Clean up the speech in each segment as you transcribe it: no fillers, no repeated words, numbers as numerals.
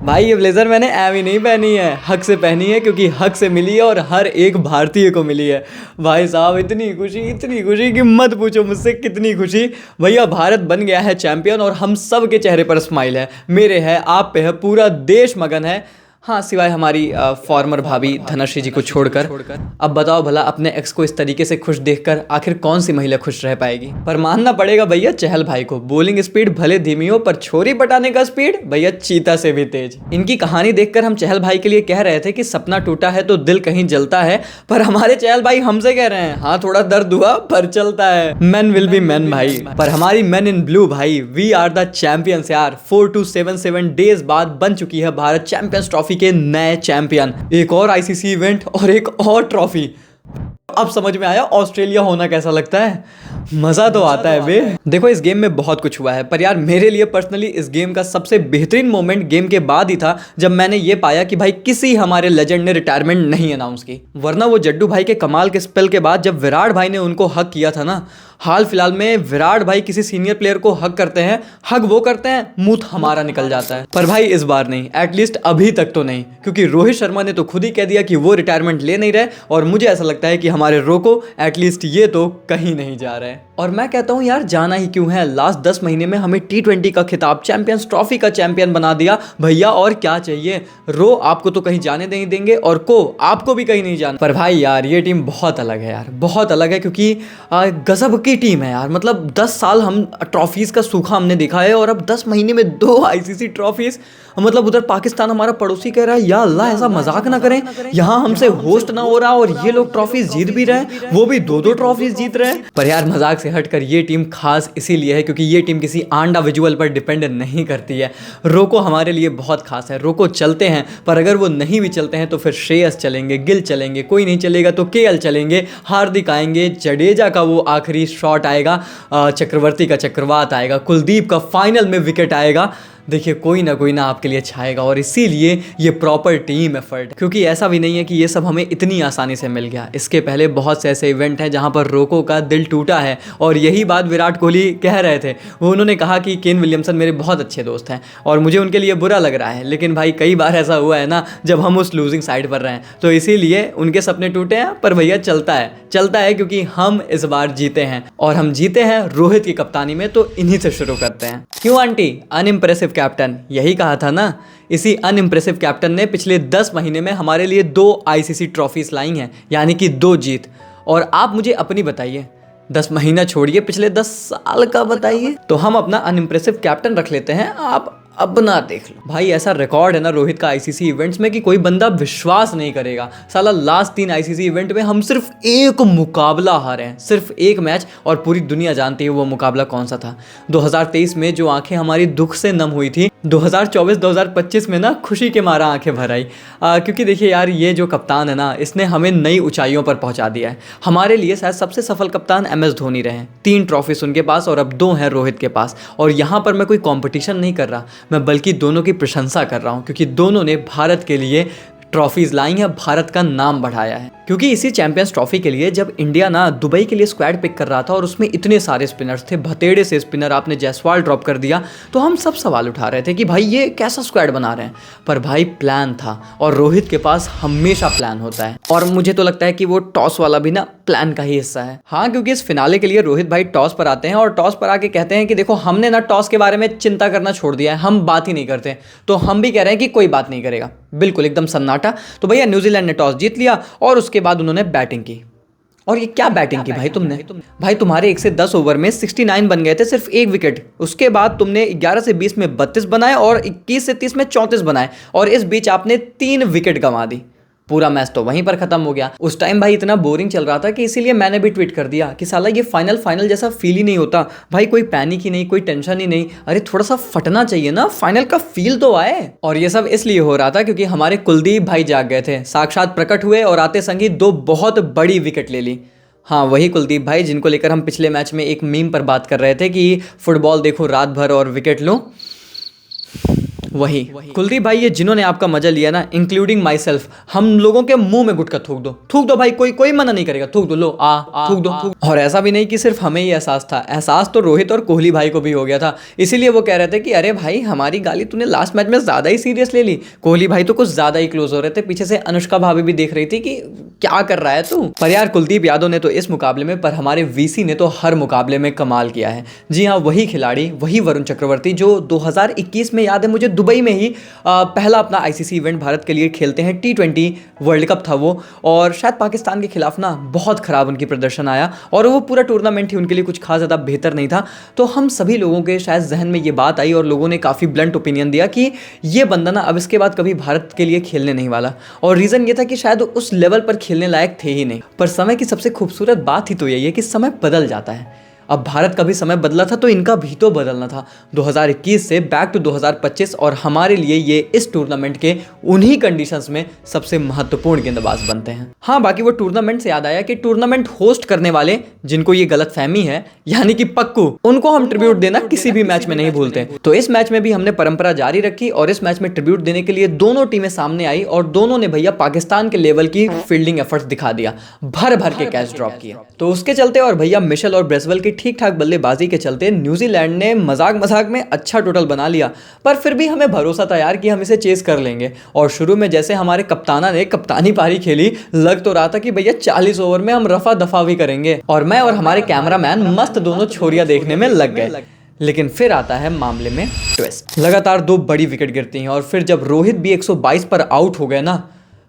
भाई ये ब्लेजर मैंने एवी नहीं पहनी है, हक से पहनी है, क्योंकि हक से मिली है और हर एक भारतीय को मिली है। भाई साहब इतनी खुशी कि मत पूछो मुझसे कितनी खुशी। भैया भारत बन गया है चैंपियन और हम सब के चेहरे पर स्माइल है, मेरे है, आप पे है, पूरा देश मगन है। हाँ सिवाय हमारी फॉर्मर भाभी धनश्री जी को छोड़कर। अब बताओ भला अपने एक्स को इस तरीके से खुश देखकर आखिर कौन सी महिला खुश रह पाएगी। पर मानना पड़ेगा भैया चहल भाई को, बॉलिंग स्पीड भले धीमी हो पर छोरी पटाने का स्पीड भैया चीता से भी तेज। इनकी कहानी देखकर हम चहल भाई के लिए कह रहे थे कि सपना टूटा है तो दिल कहीं जलता है, पर हमारे चहल भाई हमसे कह रहे हैं हाँ थोड़ा दर्द हुआ पर चलता है। मैन विल बी मैन भाई। पर हमारी मैन इन ब्लू भाई, वी आर द चैंपियंस यार। 4277 डेज बाद बन चुकी है भारत चैंपियंस ट्रॉफी के नए चैंपियन। एक और आईसीसी इवेंट और एक और ट्रॉफी। अब समझ में आया ऑस्ट्रेलिया होना कैसा लगता है, मजा तो आता है बे। देखो इस गेम में बहुत कुछ हुआ है, पर यार मेरे लिए पर्सनली इस गेम का सबसे बेहतरीन मोमेंट गेम के बाद ही था जब मैंने ये पाया कि भाई किसी हमारे लेजेंड ने रिटायरमेंट नहीं अनाउंस की। वरना वो जड्डू भाई के कमाल के स्पेल के बाद जब विराट भाई ने उनको हक किया था ना, हाल फिलहाल में विराट भाई किसी सीनियर प्लेयर को हक करते हैं, हक वो करते हैं, मुंह हमारा निकल जाता है। पर भाई इस बार नहीं, एटलीस्ट अभी तक तो नहीं, क्योंकि रोहित शर्मा ने तो खुद ही कह दिया कि वो रिटायरमेंट ले नहीं रहे और मुझे ऐसा लगता है कि हमारे रोको एटलीस्ट ये तो कहीं नहीं जा रहे हैं। और मैं कहता हूँ यार जाना ही क्यों है, लास्ट 10 महीने में हमें T20 का खिताब, चैंपियंस ट्रॉफी का चैंपियन बना दिया भैया, और क्या चाहिए। रो आपको तो कहीं जाने नहीं देंगे और को आपको भी कहीं नहीं जाना। पर भाई यार ये टीम बहुत अलग है यार, बहुत अलग है, क्योंकि गजब की टीम है यार। मतलब 10 साल हम ट्रॉफीज का सूखा हमने देखा है और अब 10 महीने में 2 आईसीसी ट्रॉफीज। मतलब उधर पाकिस्तान हमारा पड़ोसी कह रहा है या अल्लाह ऐसा मजाक ना करें, यहाँ हमसे होस्ट ना हो रहा और ये लोग ट्रॉफीज जीत भी रहे हैं, वो भी 2-2 ट्रॉफीज जीत रहे हैं। पर यार मजाक से हटकर ये टीम खास इसीलिए है क्योंकि ये टीम किसी आंडा विजुअल पर डिपेंड नहीं करती है। रोको हमारे लिए बहुत खास है, रोको चलते हैं, पर अगर वो नहीं भी चलते हैं तो फिर श्रेयस चलेंगे, गिल चलेंगे, कोई नहीं चलेगा तो केएल चलेंगे, हार्दिक आएंगे, जडेजा का वो आखिरी शॉट आएगा, चक्रवर्ती का चक्रवात आएगा, कुलदीप का फाइनल में विकेट आएगा। देखिए कोई ना आपके लिए छाएगा। और इसीलिए ये प्रॉपर टीम एफर्ट, क्योंकि ऐसा भी नहीं है कि ये सब हमें इतनी आसानी से मिल गया। इसके पहले बहुत से ऐसे इवेंट हैं जहां पर रोको का दिल टूटा है और यही बात विराट कोहली कह रहे थे। वो उन्होंने कहा कि केन विलियमसन मेरे बहुत अच्छे दोस्त हैं और मुझे उनके लिए बुरा लग रहा है, लेकिन भाई कई बार ऐसा हुआ है ना जब हम उस लूजिंग साइड पर रहें, तो इसीलिए उनके सपने टूटे हैं। पर भैया चलता है क्योंकि हम इस बार जीते हैं और हम जीते हैं रोहित की कप्तानी में। तो इन्हीं से शुरू करते हैं। क्यों आंटी, अनइम्प्रेसिव कैप्टन, यही कहा था ना। इसी अनइम्प्रेसिव कैप्टन ने पिछले 10 महीने में हमारे लिए 2 आईसीसी ट्रॉफीज लाई हैं, यानी कि 2 जीत। और आप मुझे अपनी बताइए, 10 महीना छोड़िए, पिछले 10 साल का बताइए। तो हम अपना अनइम्प्रेसिव कैप्टन रख लेते हैं, आप अपना देख लो। भाई ऐसा रिकॉर्ड है ना रोहित का आईसीसी इवेंट्स में कि कोई बंदा विश्वास नहीं करेगा। साला लास्ट 3 आईसीसी इवेंट में हम सिर्फ एक मुकाबला हारे हैं, सिर्फ एक मैच, और पूरी दुनिया जानती है वो मुकाबला कौन सा था। 2023 में जो आंखें हमारी दुख से नम हुई थी, 2024-2025 में ना खुशी के मारा आंखें भर आई। क्योंकि देखिए यार ये जो कप्तान है ना, इसने हमें नई ऊंचाइयों पर पहुंचा दिया है। हमारे लिए शायद सबसे सफल कप्तान MS धोनी रहे हैं, 3 ट्रॉफीज उनके पास और अब 2 हैं रोहित के पास। और यहाँ पर मैं कोई कॉम्पिटिशन नहीं कर रहा, मैं बल्कि दोनों की प्रशंसा कर रहा हूँ, क्योंकि दोनों ने भारत के लिए ट्रॉफीज लाई हैं, भारत का नाम बढ़ाया है। क्योंकि इसी चैंपियंस ट्रॉफी के लिए जब इंडिया ना दुबई के लिए स्क्वाड पिक कर रहा था और उसमें इतने सारे स्पिनर्स थे, भतेड़े से स्पिनर, आपने जायसवाल ड्रॉप कर दिया, तो हम सब सवाल उठा रहे थे कि भाई ये कैसा स्क्वाड बना रहे हैं। पर भाई प्लान था और रोहित के पास हमेशा प्लान होता है, और मुझे तो लगता है कि वो टॉस वाला भी ना प्लान का ही हिस्सा है। हाँ, क्योंकि इस फिनाले के लिए रोहित भाई टॉस पर आते हैं और टॉस पर आके कहते हैं कि देखो हमने ना टॉस के बारे में चिंता करना छोड़ दिया है, हम बात ही नहीं करते। तो हम भी कह रहे हैं कि कोई बात नहीं करेगा, बिल्कुल एकदम सन्नाटा। तो भैया न्यूजीलैंड ने टॉस जीत लिया और उसके बाद उन्होंने बैटिंग की। और ये क्या बैटिंग की भाई तुमने? भाई तुम्हारे 1 से 10 ओवर में 69 बन गए थे, सिर्फ 1 विकेट। उसके बाद तुमने 11 से 20 में 32 बनाए और 21 से 30 में 34 बनाए, और इस बीच आपने 3 विकेट गंवा दी। पूरा मैच तो वहीं पर खत्म हो गया। उस टाइम भाई इतना बोरिंग चल रहा था कि इसीलिए मैंने भी ट्वीट कर दिया कि साला ये फाइनल जैसा फील ही नहीं होता भाई, कोई पैनिक ही नहीं, कोई टेंशन ही नहीं। अरे थोड़ा सा फटना चाहिए ना, फाइनल का फील तो आए। और ये सब इसलिए हो रहा था क्योंकि हमारे कुलदीप भाई जाग गए थे, साक्षात प्रकट हुए और आते संग ही 2 बहुत बड़ी विकेट ले ली। हाँ, वही कुलदीप भाई जिनको लेकर हम पिछले मैच में एक मीम पर बात कर रहे थे कि फुटबॉल देखो रात भर और विकेट लो। वही कुलदीप भाई, ये जिन्होंने आपका मजा लिया ना, इंक्लूडिंग माई सेल्फ, हम लोगों के मुंह में गुटखा थूक दो भाई, कोई कोई मना नहीं करेगा, थूक दो, लो थूक दो। और ऐसा भी नहीं कि सिर्फ हमें ही एहसास था, एहसास तो रोहित और कोहली भाई को भी हो गया था। इसीलिए वो कह रहे थे कि अरे भाई हमारी गाली तूने लास्ट मैच में ज्यादा ही सीरियस ले ली। कोहली भाई तो कुछ ज्यादा ही क्लोज हो रहे थे, पीछे से अनुष्का भाभी भी देख रही थी कि क्या कर रहा है तू। पर यार कुलदीप यादव ने तो इस मुकाबले में, पर हमारे वीसी ने तो हर मुकाबले में कमाल किया है। जी हाँ, वही खिलाड़ी, वही वरुण चक्रवर्ती जो 2021 में, याद है मुझे, दुबई में ही पहला अपना आईसीसी इवेंट भारत के लिए खेलते हैं। T20 वर्ल्ड कप था वो, और शायद पाकिस्तान के खिलाफ ना बहुत खराब उनकी प्रदर्शन आया, और वो पूरा टूर्नामेंट ही उनके लिए कुछ खास ज़्यादा बेहतर नहीं था। तो हम सभी लोगों के शायद जहन में ये बात आई और लोगों ने काफ़ी ब्लंट ओपिनियन दिया कि ये बंदा ना अब इसके बाद कभी भारत के लिए खेलने नहीं वाला। और रीज़न ये था कि शायद उस लेवल पर खेलने लायक थे ही नहीं। पर समय की सबसे खूबसूरत बात ही तो यही है कि समय बदल जाता है। अब भारत का भी समय बदला था तो इनका भी तो बदलना था। 2021 से बैक टू 2025, और हमारे लिए ये इस टूर्नामेंट के उन्हीं कंडीशंस में सबसे महत्वपूर्ण गेंदबाज बनते हैं। हाँ, बाकी वो टूर्नामेंट से याद आया कि टूर्नामेंट होस्ट करने वाले जिनको ये गलतफहमी है, यानी कि पक्कू, उनको हम ट्रिब्यूट देना किसी भी मैच में नहीं भूलते। तो इस मैच में भी हमने परंपरा जारी रखी और इस मैच में ट्रिब्यूट देने के लिए दोनों टीमें सामने आई और दोनों ने भैया पाकिस्तान के लेवल की फील्डिंग एफर्ट्स दिखा दिया, भर भर के कैच ड्रॉप किया। तो उसके चलते और भैया मिशेल और ब्रेसवेल की ठीक ठाक बल्लेबाजी के चलते न्यूजीलैंड ने मजाक में अच्छा टोटल बना लिया। पर फिर भी हमें भरोसा था यार कि हम इसे चेस कर लेंगे। और शुरू में जैसे हमारे कप्ताना ने कप्तानी पारी खेली, लग तो रहा था कि भैया 40 ओवर में हम रफा दफा भी करेंगे, और मैं और हमारे कैमरामैन मस्त दोनों छोरियां देखने में लग गए। लेकिन फिर आता है मामले में ट्विस्ट। लगातार 2 बड़ी विकेट गिरती हैं और फिर जब रोहित भी 122 पर आउट हो गए ना,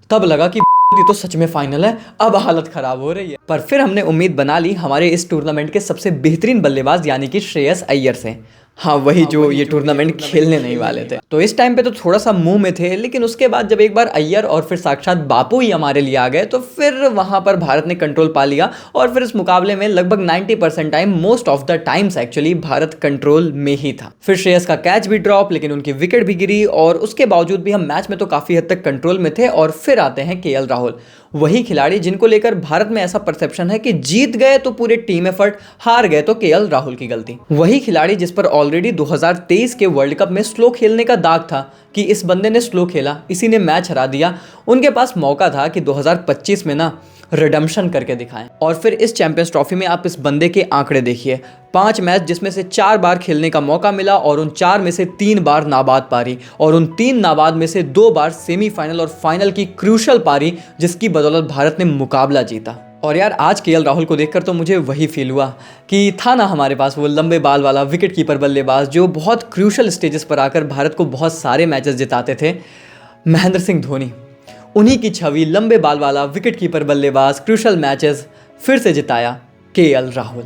तब लगा कि ये तो सच में फाइनल है, अब हालत खराब हो रही है। पर फिर हमने उम्मीद बना ली हमारे इस टूर्नामेंट के सबसे बेहतरीन बल्लेबाज यानी कि श्रेयस अय्यर से। हाँ, वही जो ये टूर्नामेंट खेलने नहीं वाले थे। तो इस टाइम पे तो थोड़ा सा मुंह में थे, लेकिन उसके बाद जब एक बार अय्यर और फिर साक्षात बापू ही हमारे लिए आ गए तो फिर वहां पर भारत ने कंट्रोल पा लिया। और फिर इस मुकाबले में लगभग 90% time, most of the times actually, Bharat control में ही था। फिर श्रेयस का कैच भी ड्रॉप, लेकिन उनकी विकेट भी गिरी, और उसके बावजूद भी हम मैच में तो काफी हद तक कंट्रोल में थे। और फिर आते हैं केएल राहुल, वही खिलाड़ी जिनको लेकर भारत में ऐसा परसेप्शन है कि जीत गए तो पूरे टीम एफर्ट, हार गए तो केएल राहुल की गलती। वही खिलाड़ी जिस पर ऑलरेडी 2023 के वर्ल्ड कप में स्लो खेलने का दाग था कि इस बंदे ने स्लो खेला, इसी ने मैच हरा दिया। उनके पास मौका था कि 2025 में ना रिडेम्पशन करके दिखाएं। और फिर इस चैंपियंस ट्रॉफी में आप इस बंदे के आंकड़े देखिए, 5 मैच जिसमें से 4 बार खेलने का मौका मिला, और उन 4 में से 3 बार नाबाद पारी, और उन 3 नाबाद में से 2 बार सेमीफाइनल और फाइनल की क्रूशल पारी, जिसकी बदौलत भारत ने मुकाबला जीता। और यार आज केएल राहुल को देखकर तो मुझे वही फील हुआ कि था ना हमारे पास वो लंबे बाल वाला विकेट कीपर बल्लेबाज जो बहुत क्रूशल स्टेजेस पर आकर भारत को बहुत सारे मैचेस जिताते थे, महेंद्र सिंह धोनी। उन्हीं की छवि, लंबे बाल वाला विकेट कीपर बल्लेबाज, क्रूशल मैचेस फिर से जिताया केएल राहुल।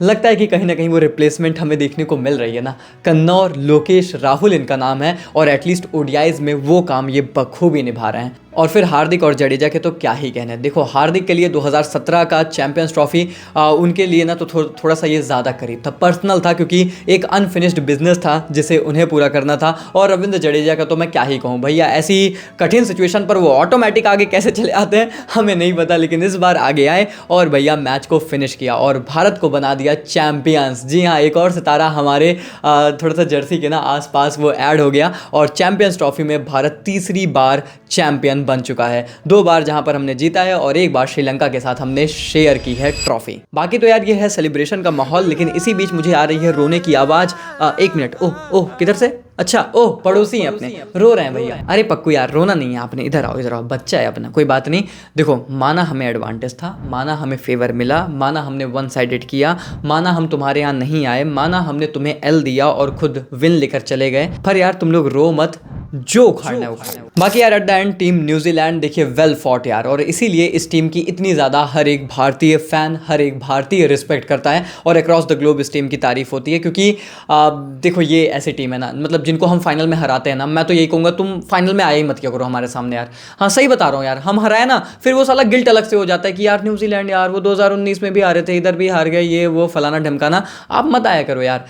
लगता है कि कहीं ना कहीं वो रिप्लेसमेंट हमें देखने को मिल रही है ना। कन्नौर लोकेश राहुल इनका नाम है, और एटलीस्ट ओडीआईज में वो काम ये बखूबी निभा रहे हैं। और फिर हार्दिक और जडेजा के तो क्या ही कहने। देखो, हार्दिक के लिए 2017 का चैंपियंस ट्रॉफी उनके लिए ना तो थोड़ा सा ये ज़्यादा करीब था, पर्सनल था, क्योंकि एक अनफिनिश्ड बिजनेस था जिसे उन्हें पूरा करना था। और रविंद्र जडेजा का तो मैं क्या ही कहूँ भैया, ऐसी कठिन सिचुएशन पर वो ऑटोमेटिक आगे कैसे चले आते हैं हमें नहीं पता, लेकिन इस बार आगे आए और भैया मैच को फिनिश किया और भारत को बना दिया चैंपियंस। जी हाँ, एक और सितारा हमारे थोड़ा सा जर्सी के ना आसपास वो ऐड हो गया, और चैंपियंस ट्रॉफी में भारत तीसरी बार चैंपियन बन चुका है। 2 बार जहां पर हमने जीता है और 1 बार श्रीलंका के साथ हमने शेयर की है ट्रॉफी। बाकी तो यार ये है सेलिब्रेशन का माहौल, लेकिन इसी बीच मुझे आ रही है रोने की आवाज। 1 मिनट, ओह किधर से? अच्छा, ओह पड़ोसी हैं अपने, रो रहे हैं भैया। अरे पक्कू यार, रोना नहीं है आपने, इधर आओ, बच्चा है अपना, कोई बात नहीं। देखो, माना हमें एडवांटेज था, माना हमें फेवर मिला, माना हमने 1 साइडेड किया, माना हम तुम्हारे यहाँ नहीं आए, माना हमने तुम्हें एल दिया और खुद विन लेकर चले गए, पर यार तुम लोग रो मत, जो उखाड़ना है उखाड़ना। बाकी यार at the end team New Zealand देखिए वेल फॉट यार, और इसीलिए इस टीम की इतनी ज़्यादा हर एक भारतीय फैन, हर एक भारतीय रिस्पेक्ट करता है, और अक्रॉस द ग्लोब इस टीम की तारीफ होती है। क्योंकि देखो, ये ऐसी टीम है ना, मतलब जिनको हम फाइनल में हराते हैं ना, मैं तो यही कहूँगा तुम फाइनल में आया ही मत किया करो हमारे सामने यार। हाँ सही बता रहा हूँ यार, हम हराए ना, फिर वो साला गिल्ट अलग से हो जाता है कि यार न्यूजीलैंड यार वो 2019 में भी हारे थे, इधर भी हार गए, ये वो फलाना ढमकाना, आप मत आया करो यार।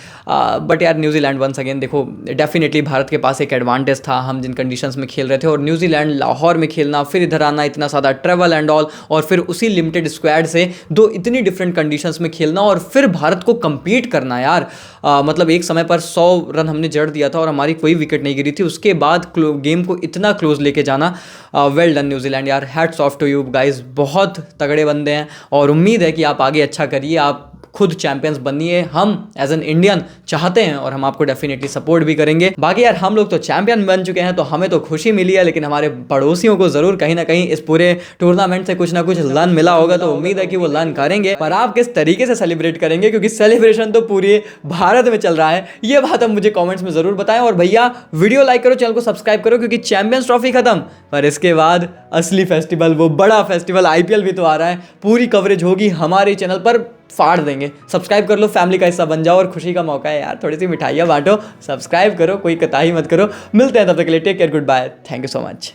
बट यार न्यूजीलैंड वंस अगेन, देखो डेफिनेटली भारत के पास एक एडवांटेज था, था हम जिन कंडीशंस में खेल रहे थे, और न्यूजीलैंड लाहौर में खेलना, फिर इधर आना, इतना ज़्यादा ट्रैवल एंड ऑल, और फिर उसी लिमिटेड स्क्वाड से दो इतनी डिफरेंट कंडीशंस में खेलना और फिर भारत को compete करना यार। मतलब एक समय पर 100 रन हमने जड़ दिया था और हमारी कोई विकेट नहीं गिरी थी, उसके बाद गेम को इतना क्लोज लेके जाना, वेल डन न्यूजीलैंड यार, hats off to you guys, बहुत तगड़े बंदे हैं और उम्मीद है कि आप आगे अच्छा करिए, आप खुद चैंपियंस बनिए, हम एज एन इंडियन चाहते हैं और हम आपको डेफिनेटली सपोर्ट भी करेंगे। बाकी यार हम लोग तो चैंपियन बन चुके हैं तो हमें तो खुशी मिली है, लेकिन हमारे पड़ोसियों को जरूर कहीं ना कहीं इस पूरे टूर्नामेंट से कुछ ना कुछ लर्न मिला होगा, तो उम्मीद है कि वो लर्न करेंगे। पर आप किस तरीके से सेलिब्रेट करेंगे, क्योंकि सेलिब्रेशन तो पूरे भारत में चल रहा है, ये बात आप मुझे कॉमेंट्स में जरूर बताएं। और भैया वीडियो लाइक करो, चैनल को सब्सक्राइब करो, क्योंकि चैंपियंस ट्रॉफी खत्म पर इसके बाद असली फेस्टिवल, वो बड़ा फेस्टिवल IPL भी तो आ रहा है, पूरी कवरेज होगी हमारे चैनल पर, फाड़ देंगे। सब्सक्राइब कर लो, फैमिली का हिस्सा बन जाओ, और खुशी का मौका है यार, थोड़ी सी मिठाइयाँ बांटो, सब्सक्राइब करो, कोई कताही मत करो। मिलते हैं तब तक के लिए, take care, goodbye, thank you so much.